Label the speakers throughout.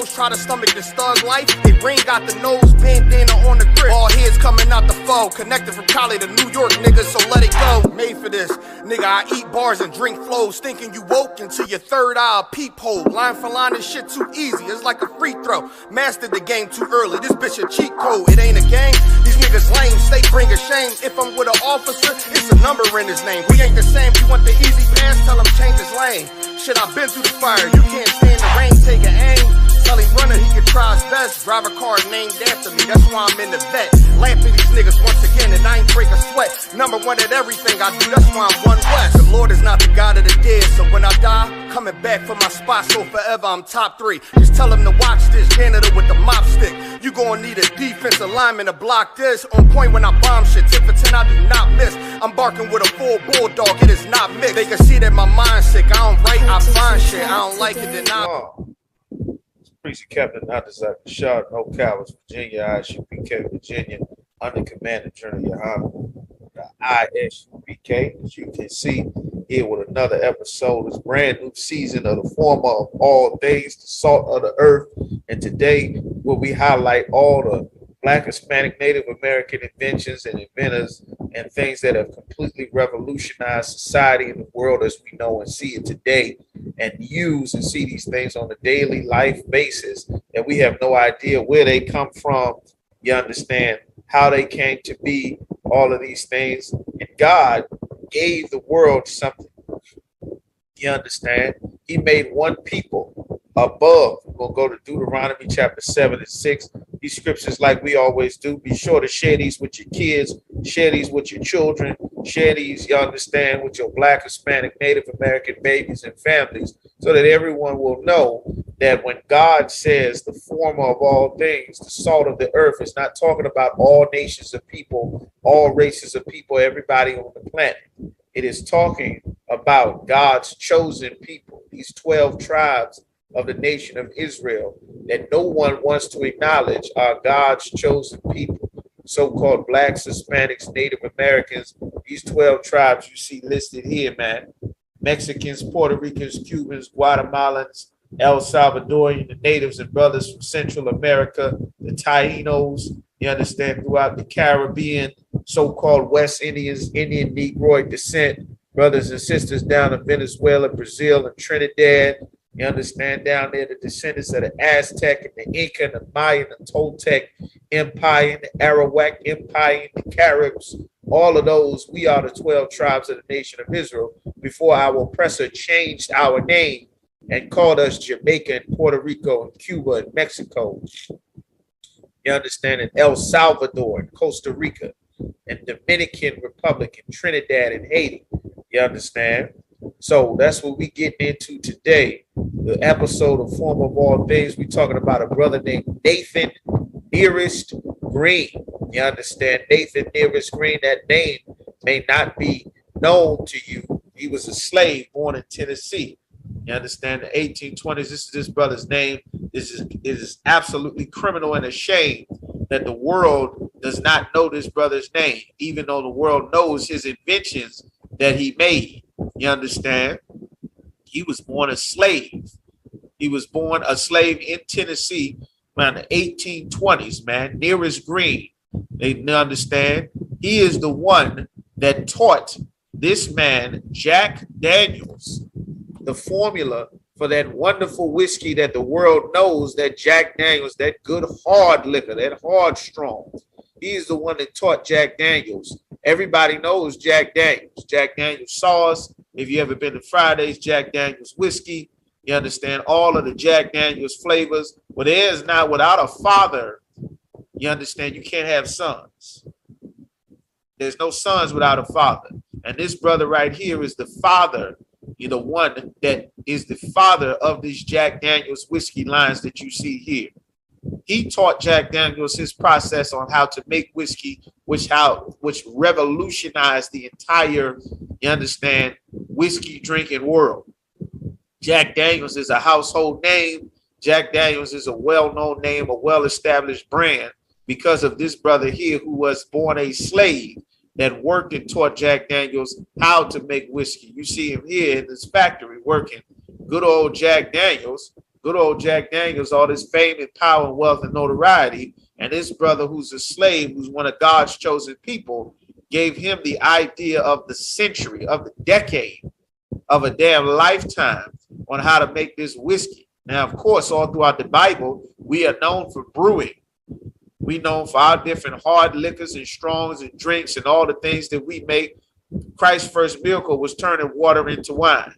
Speaker 1: hoes try to stomach this thug life. They ring got the nose bandana on the grip. All heads coming out the foe. Connected from Cali to New York, niggas, so let it go. Made for this, nigga, I eat bars and drink flows. Thinking you woke into your third eye peephole. Line for line, this shit too easy, it's like a free throw. Mastered the game too early, this bitch a cheat code. It ain't a game, these niggas lame, stay bring a shame. If I'm with an officer, it's a number in his name. We ain't the same, you want the easy pass, tell him change his lane. Shit, I've been through the fire, you can't stand the rain, take an aim. Tell him runner, he can try his best. Drive a car named after me, that's why I'm in the vet. Laugh at these niggas once again, and I ain't break a sweat. Number one at everything I do, that's why I'm one west. The Lord is not the God of the dead, so when I die, coming back for my spot, so forever I'm top 3. Just tell him to watch this janitor with the mop stick. You gon' need a defensive lineman to block this. On point when I bomb shit, 10 for 10 I do not miss. I'm barking with a full bulldog, it is not mixed. They can see that my mind's sick, I don't write, I find shit. I don't like it, then I...
Speaker 2: Preacher Captain Abdazak Shah, No Cowards, Virginia, I.S.U.P.K, Virginia, under command of General YAHANNA, the I.S.U.P.K. As you can see here with another episode, this brand new season of the former of all things, the salt of the earth. And today, where we highlight all the Black, Hispanic, Native American inventions and inventors and things that have completely revolutionized society and the world as we know and see it today, and use and see these things on a daily life basis, and we have no idea where they come from, you understand, how they came to be, all of these things. And God gave the world something, you understand. He made one people above. We're going to go to Deuteronomy chapter 7 and 6. These scriptures, like we always do, be sure to share these with your kids, share these with your children, share these, you understand, with your Black, Hispanic, Native American babies and families, so that everyone will know that when God says the former of all things, the salt of the earth, is not talking about all nations of people, all races of people, everybody on the planet. It is talking about God's chosen people, these 12 tribes of the nation of Israel that no one wants to acknowledge are God's chosen people, so-called Blacks, Hispanics, Native Americans, these 12 tribes you see listed here, man. Mexicans, Puerto Ricans, Cubans, Guatemalans, El Salvadorian, the natives and brothers from Central America, the Tainos, you understand, throughout the Caribbean, so-called West Indians, Indian Negroid descent, brothers and sisters down in Venezuela, Brazil, and Trinidad. You understand, down there, the descendants of the Aztec and the Inca and the Maya and the Toltec Empire and the Arawak Empire and the Caribs, all of those, we are the 12 tribes of the nation of Israel before our oppressor changed our name and called us Jamaica and Puerto Rico and Cuba and Mexico. You understand, and El Salvador and Costa Rica and Dominican Republic and Trinidad and Haiti. You understand? So that's what we getting into today. The episode of Form of All Things, we talking about a brother named Nathan Nearest Green. You understand? Nathan Nearest Green, that name may not be known to you. He was a slave born in Tennessee. You understand? The 1820s, this is this brother's name. It is absolutely criminal and a shame that the world does not know this brother's name, even though the world knows his inventions that he made. You understand? He was born a slave. He was born a slave in Tennessee around the 1820s, man. Nearest Green. They understand? He is the one that taught this man, Jack Daniels, the formula for that wonderful whiskey that the world knows, that Jack Daniels, that good hard liquor, that hard strong. He's the one that taught Jack Daniels. Everybody knows Jack Daniels. Jack Daniels sauce. If you ever been to Fridays, Jack Daniels whiskey. You understand all of the Jack Daniels flavors. But there is not, without a father, you understand, you can't have sons. There's no sons without a father. And this brother right here is the father. You're the one that is the father of these Jack Daniels whiskey lines that you see here. He taught Jack Daniels his process on how to make whiskey, which revolutionized the entire, you understand, whiskey drinking world. Jack Daniels is a household name. Jack Daniels is a well-known name, a well-established brand, because of this brother here who was born a slave that worked and taught Jack Daniels how to make whiskey. You see him here in this factory working. Good old Jack Daniels Good old Jack Daniels, all this fame and power and wealth and notoriety. And this brother who's a slave, who's one of God's chosen people, gave him the idea of the century, of the decade, of a damn lifetime on how to make this whiskey. Now, of course, all throughout the Bible, we are known for brewing. We known for our different hard liquors and strongs and drinks and all the things that we make. Christ's first miracle was turning water into wine.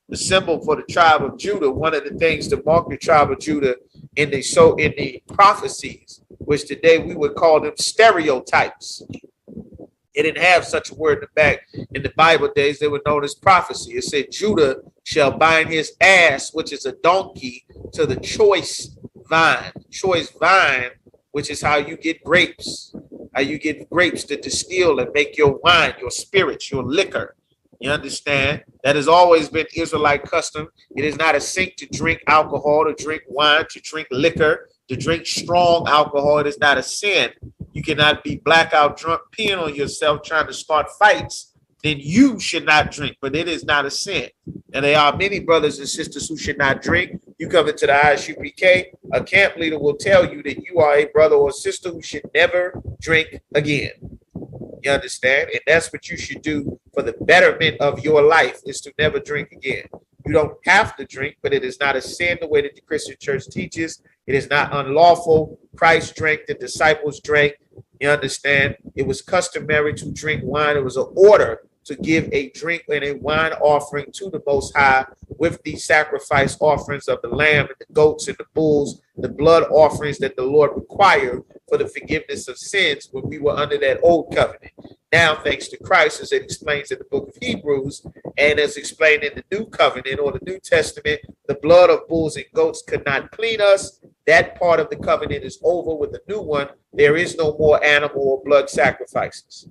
Speaker 2: The symbol for the tribe of Judah, one of the things that marked the tribe of Judah in the prophecies, which today we would call them stereotypes. It didn't have such a word in the back. In the Bible days, they were known as prophecy. It said, Judah shall bind his ass, which is a donkey, to the choice vine. Choice vine, which is how you get grapes. How you get grapes to distill and make your wine, your spirits, your liquor. You understand? That has always been Israelite custom. It is not a sin to drink alcohol, to drink wine, to drink liquor, to drink strong alcohol. It is not a sin. You cannot be blackout drunk, peeing on yourself, trying to start fights. Then you should not drink, but it is not a sin. And there are many brothers and sisters who should not drink. You come into the I.S.U.P.K, a camp leader will tell you that you are a brother or sister who should never drink again. You understand? And that's what you should do for the betterment of your life, is to never drink again. You don't have to drink, but it is not a sin the way that the Christian church teaches. It is not unlawful. Christ drank, the disciples drank. You understand? It was customary to drink wine. It was an order to give a drink and a wine offering to the Most High with the sacrifice offerings of the lamb and the goats and the bulls, the blood offerings that the Lord required for the forgiveness of sins when we were under that old covenant. Now, thanks to Christ, as it explains in the book of Hebrews, and as explained in the new covenant or the New Testament, the blood of bulls and goats could not clean us. That part of the covenant is over. With the new one, there is no more animal or blood sacrifices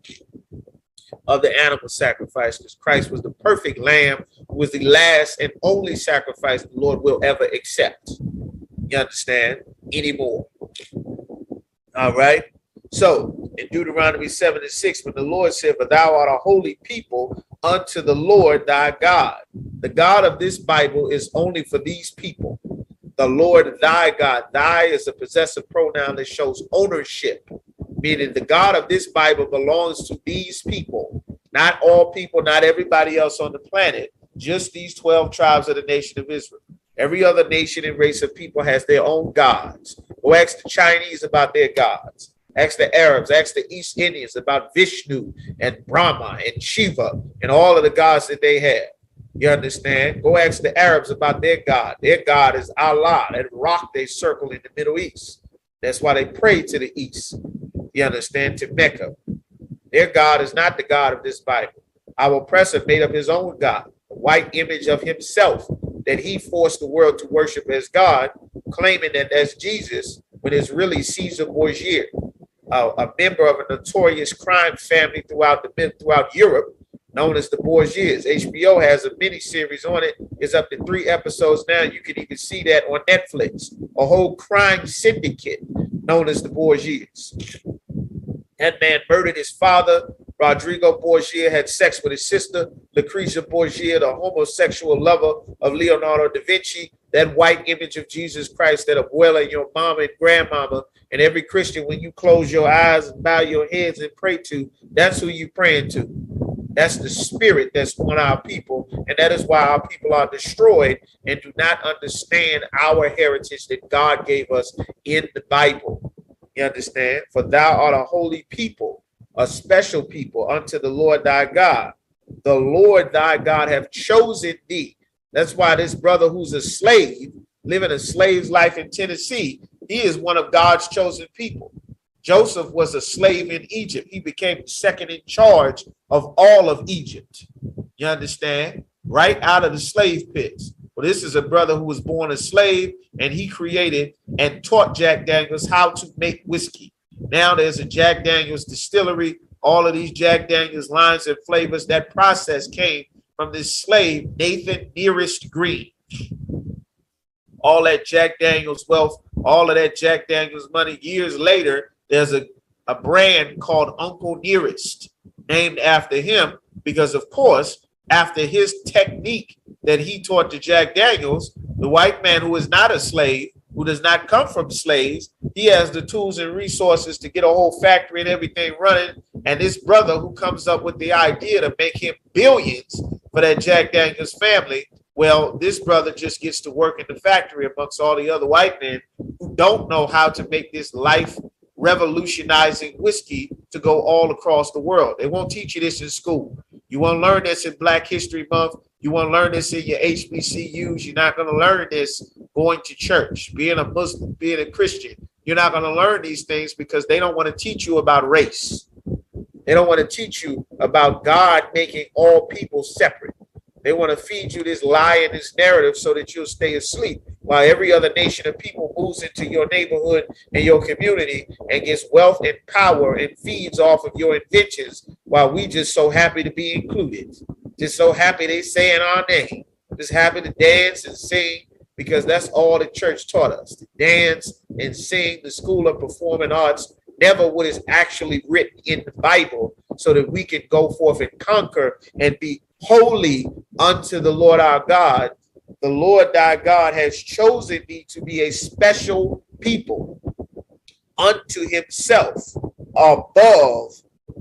Speaker 2: of the animal sacrifice, because Christ was the perfect lamb, who was the last and only sacrifice the Lord will ever accept. You understand? Anymore. All right. So in Deuteronomy 7:6, when the Lord said, "For thou art a holy people unto the Lord thy God." The God of this Bible is only for these people. The Lord thy God. Thy is a possessive pronoun that shows ownership, meaning the God of this Bible belongs to these people. Not all people, not everybody else on the planet, just these 12 tribes of the nation of Israel. Every other nation and race of people has their own gods. Go ask the Chinese about their gods. Ask the Arabs, ask the East Indians about Vishnu and Brahma and Shiva and all of the gods that they have. You understand? Go ask the Arabs about their God. Their God is Allah, that rock they circle in the Middle East. That's why they pray to the East. You understand? To Mecca. Their God is not the God of this Bible. Our oppressor made up his own God, a white image of himself that he forced the world to worship as God, claiming that that's Jesus, when it's really Caesar Borgia, a member of a notorious crime family throughout Europe, known as the Borgias. HBO has a mini series on it. It's up to 3 episodes now. You can even see that on Netflix. A whole crime syndicate known as the Borgias. That man murdered his father. Rodrigo Borgia had sex with his sister, Lucretia Borgia, the homosexual lover of Leonardo da Vinci. That white image of Jesus Christ that abuela, your mama and grandmama, and every Christian, when you close your eyes and bow your heads and pray to, that's who you praying to. That's the spirit that's on our people, and that is why our people are destroyed and do not understand our heritage that God gave us in the Bible. You understand? For thou art a holy people, a special people unto the Lord thy God. The Lord thy God have chosen thee. That's why this brother who's a slave, living a slave's life in Tennessee, he is one of God's chosen people. Joseph was a slave in Egypt. He became second in charge of all of Egypt. You understand? Right out of the slave pits. Well, this is a brother who was born a slave, and he created and taught Jack Daniels how to make whiskey. Now there's a Jack Daniels distillery. All of these Jack Daniels lines and flavors, that process came from this slave, Nathan Nearest Green. All that Jack Daniels wealth, all of that Jack Daniels money. Years later, there's a brand called Uncle Nearest, named after him, because of course, after his technique that he taught to Jack Daniels. The white man who is not a slave, who does not come from slaves, he has the tools and resources to get a whole factory and everything running. And this brother who comes up with the idea to make him billions for that Jack Daniels family, well, this brother just gets to work in the factory amongst all the other white men who don't know how to make this life revolutionizing whiskey to go all across the world. They won't teach you this in school. You won't learn this in Black History Month. You won't learn this in your HBCUs. You're not going to learn this going to church, being a Muslim, being a Christian. You're not going to learn these things because they don't want to teach you about race. They don't want to teach you about God making all people separate. They want to feed you this lie and this narrative so that you'll stay asleep while every other nation of people moves into your neighborhood and your community and gets wealth and power and feeds off of your inventions while we just so happy to be included. Just so happy they saying our name. Just happy to dance and sing because that's all the church taught us. To dance and sing, the school of performing arts, never what is actually written in the Bible so that we can go forth and conquer and be holy unto the Lord our God. The Lord thy God has chosen thee to be a special people unto himself above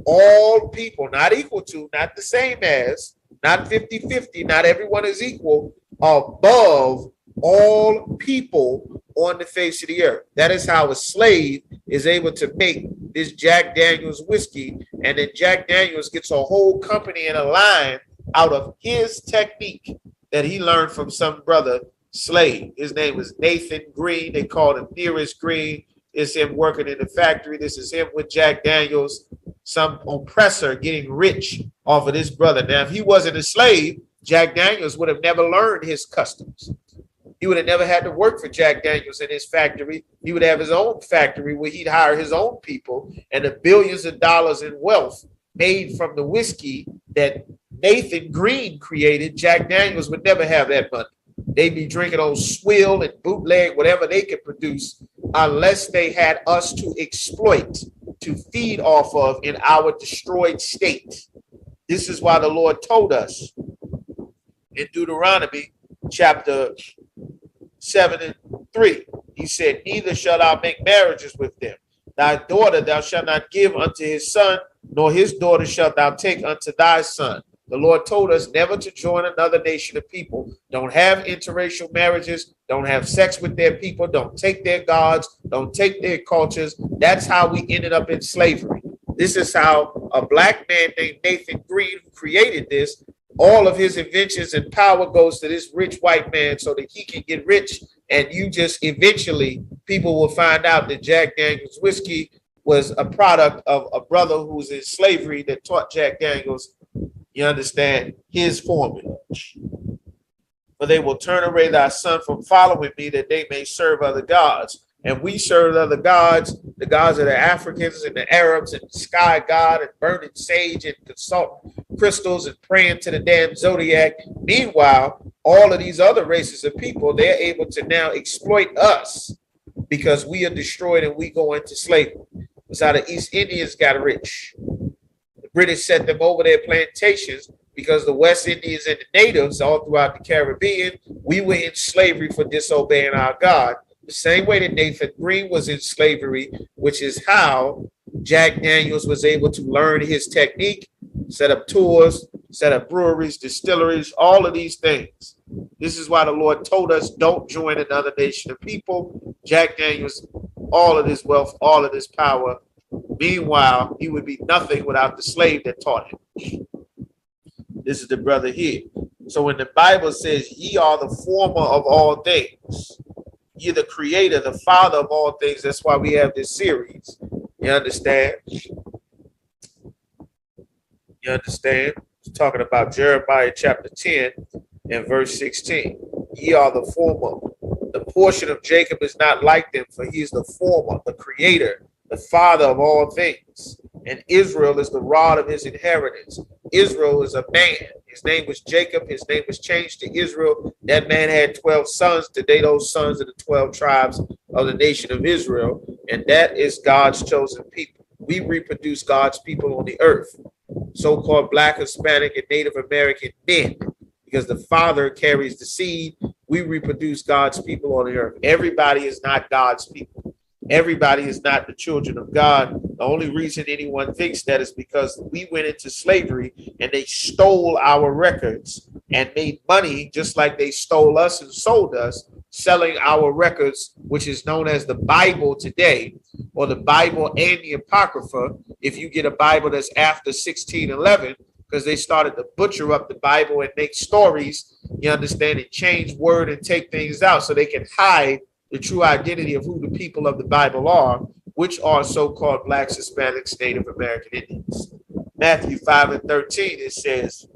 Speaker 2: all people, not equal to, not the same as, not 50-50, not everyone is equal, above all people on the face of the earth. That is how a slave is able to make this Jack Daniels whiskey, and then Jack Daniels gets a whole company and a line out of his technique that he learned from some brother slave. His name was Nathan Green. They called him Nearest Green. It's him working in the factory. This is him with Jack Daniels, some oppressor getting rich off of this brother. Now, if he wasn't a slave, Jack Daniels would have never learned his customs. He would have never had to work for Jack Daniels in his factory. He would have his own factory where he'd hire his own people, and the billions of dollars in wealth made from the whiskey that Nathan Green created, Jack Daniels would never have that money. They'd be drinking on swill and bootleg, whatever they could produce, unless they had us to exploit, to feed off of in our destroyed state. This is why the Lord told us in Deuteronomy chapter 7:3. He said, neither shalt thou make marriages with them. Thy daughter thou shalt not give unto his son, nor his daughter shalt thou take unto thy son. The Lord told us never to join another nation of people. Don't have interracial marriages. Don't have sex with their people. Don't take their gods. Don't take their cultures. That's how we ended up in slavery. This is how a black man named Nathan Green, who created this, all of his inventions and power goes to this rich white man so that he can get rich. And you just eventually, people will find out that Jack Daniels whiskey was a product of a brother who was in slavery that taught Jack Daniels, you understand, his formula. For they will turn away thy son from following me, that they may serve other gods. And we serve other gods, the gods of the Africans and the Arabs, and the sky god, and burning sage, and consulting crystals, and praying to the damn zodiac. Meanwhile, all of these other races of people, they're able to now exploit us because we are destroyed and we go into slavery. That's how the East Indians got rich. The British set them over their plantations because the West Indians and the natives all throughout the Caribbean, we were in slavery for disobeying our God. The same way that Nathan Green was in slavery, which is how Jack Daniels was able to learn his technique, set up tours, set up breweries, distilleries, all of these things. This is why the Lord told us, don't join another nation of people. Jack Daniels, all of this wealth, all of this power. Meanwhile, he would be nothing without the slave that taught him. This is the brother here. So when the Bible says, ye are the former of all things, you're the creator, the father of all things. That's why we have this series. You understand? You understand? It's talking about Jeremiah chapter 10 and verse 16. Ye are the former. The portion of Jacob is not like them, for he is the former, the creator, the father of all things. And Israel is the rod of his inheritance. Israel is a man. His name was Jacob. His name was changed to Israel. That man had 12 sons. Today, those sons are the 12 tribes of the nation of Israel. And that is God's chosen people. We reproduce God's people on the earth. so-called Black, Hispanic, and Native American men, because the Father carries the seed. We reproduce God's people on the earth. Everybody is not God's people. Everybody is not the children of God. The only reason anyone thinks that is because we went into slavery and they stole our records and made money just like they stole us and sold us, selling our records, which is known as the Bible today, or the Bible and the Apocrypha, if you get a Bible that's after 1611, because they started to butcher up the Bible and make stories, you understand, and change word and take things out so they can hide the true identity of who the people of the Bible are, which are so-called Blacks, Hispanics, Native American Indians. Matthew 5:13, it says,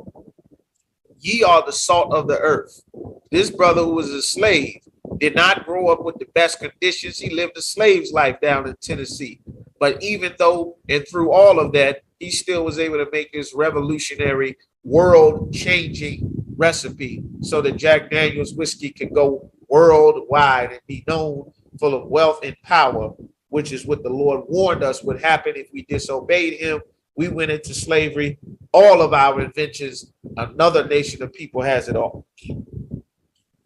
Speaker 2: ye are the salt of the earth. This brother who was a slave did not grow up with the best conditions. He lived a slave's life down in Tennessee. But even though and through all of that, he still was able to make this revolutionary, world-changing recipe so that Jack Daniel's whiskey could go worldwide and be known, full of wealth and power, which is what the Lord warned us would happen if we disobeyed him. We went into slavery. All of our inventions, another nation of people has it all. It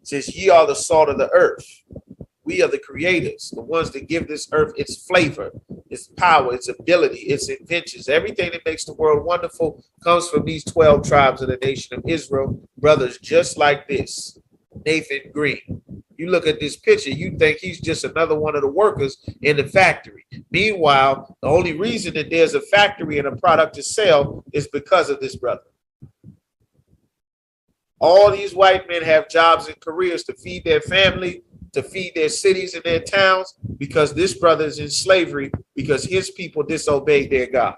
Speaker 2: says, ye are the salt of the earth. We are the creators, the ones that give this earth its flavor, its power, its ability, its inventions. Everything that makes the world wonderful comes from these 12 tribes of the nation of Israel, brothers just like this. Nathan Green. You look at this picture, you think he's just another one of the workers in the factory. Meanwhile, the only reason that there's a factory and a product to sell is because of this brother. All these white men have jobs and careers to feed their family, to feed their cities and their towns, because this brother is in slavery because his people disobeyed their God.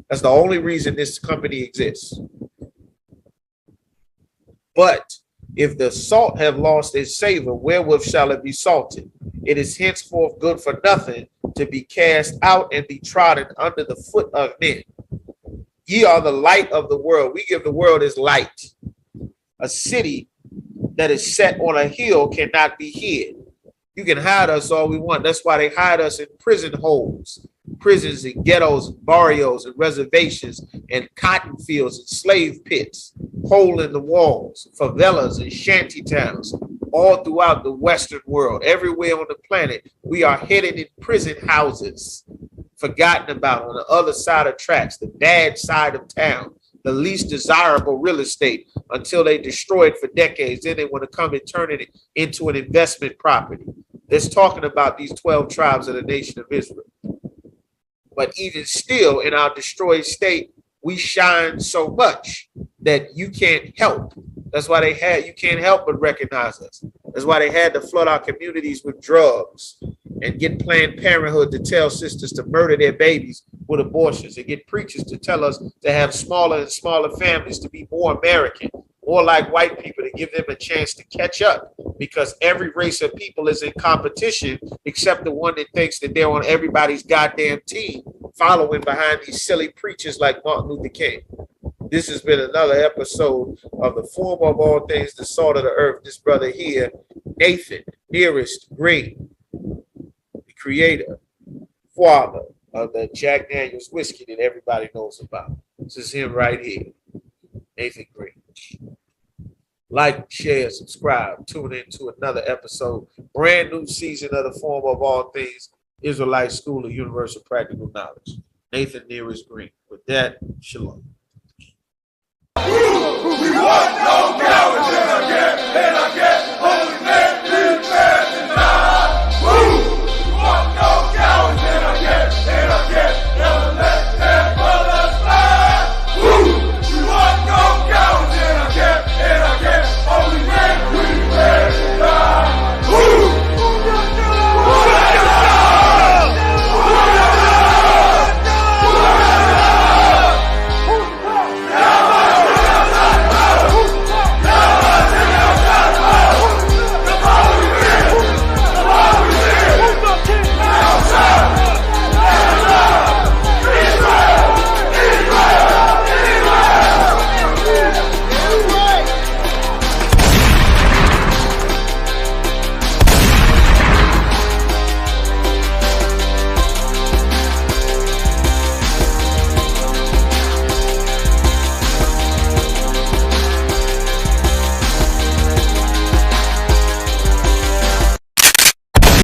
Speaker 2: That's the only reason this company exists. But if the salt have lost its savor, wherewith shall it be salted? It is henceforth good for nothing to be cast out and be trodden under the foot of men. Ye are the light of the world. We give the world its light. A city that is set on a hill cannot be hid. You can hide us all we want. That's why they hide us in prison holes, prisons and ghettos, and barrios and reservations and cotton fields and slave pits, hole in the walls, favelas and shanty towns, all throughout the Western world. Everywhere on the planet, we are hidden in prison houses, forgotten about on the other side of tracks, the bad side of town, the least desirable real estate, until they destroy it for decades. Then they want to come and turn it into an investment property. That's talking about these 12 tribes of the nation of Israel. But even still, in our destroyed state, we shine so much that you can't help. That's why you can't help but recognize us. That's why they had to flood our communities with drugs and get Planned Parenthood to tell sisters to murder their babies with abortions, and get preachers to tell us to have smaller and smaller families, to be more American, more like white people, to give them a chance to catch up, because every race of people is in competition except the one that thinks that they're on everybody's goddamn team, following behind these silly preachers like Martin Luther King. This has been another episode of the form of all things, the salt of the earth. This brother here, Nathan Nearest Green, the creator, father of the Jack Daniel's whiskey that everybody knows about. This is him right here, Nathan Green. Like, share, subscribe. Tune in to another episode. Brand new season of the form of all things, Israelite School of Universal Practical Knowledge. Nathan Nearest Green. With that, shalom.
Speaker 3: We want no cowards in our camp, holy man.